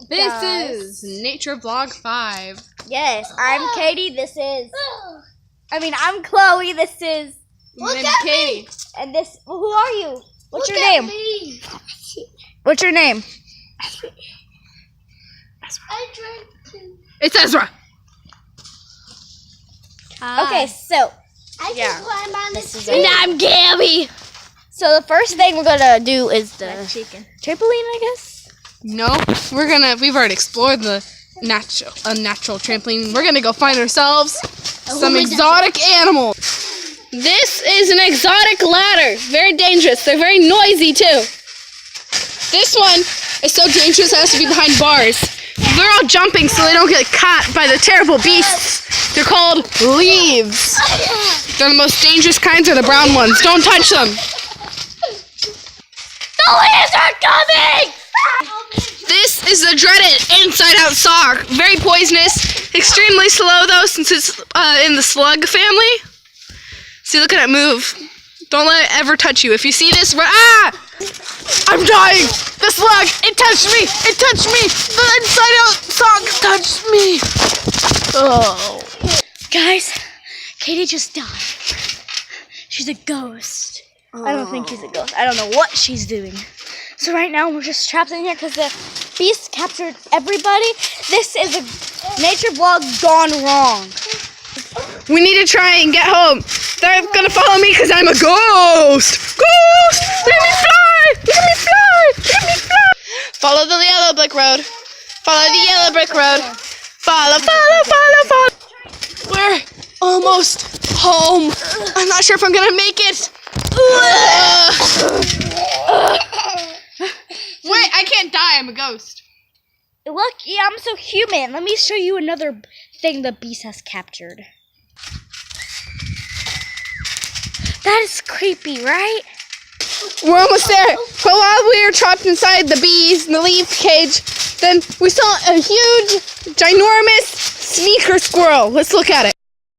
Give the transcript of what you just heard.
This is Nature Vlog 5. Yes, I'm Katie. I'm Chloe. This is... My name's Katie. And this... Who are you? What's your name? What's your name? It's Ezra. Okay, so... Yeah. And I'm Gabby. So the first thing we're gonna do is the trampoline, I guess. No, we've already explored the unnatural trampoline. We're gonna go find ourselves some exotic animals. This is an exotic ladder. Very dangerous. They're very noisy too. This one is so dangerous it has to be behind bars. They're all jumping so they don't get caught by the terrible beasts. They're called leaves. They're the most dangerous kinds are the brown ones. Don't touch them. The leaves are coming! This is the dreaded inside-out sock. Very poisonous. Extremely slow though since it's in the slug family. See, look at it move. Don't let it ever touch you. If you see this, I'm dying! The slug! It touched me! It touched me! The inside-out sock touched me! Oh. Guys, Katie just died. She's a ghost. I don't think she's a ghost. I don't know what she's doing. So right now we're just trapped in here because the beast captured everybody. This is a nature vlog gone wrong. We need to try and get home. They're gonna follow me because I'm a ghost! Ghost! Let me fly! Let me fly! Let me fly! Follow the yellow brick road. Follow the yellow brick road. Follow, follow, follow, follow. We're almost home. I'm not sure if I'm gonna make it. Wait, I can't die. I'm a ghost. Look, yeah, I'm so human. Let me show you another thing the beast has captured. That is creepy, right? We're almost there. But while we were trapped inside the bees in the leaf cage, then we saw a huge, ginormous sneaker squirrel. Let's look at it.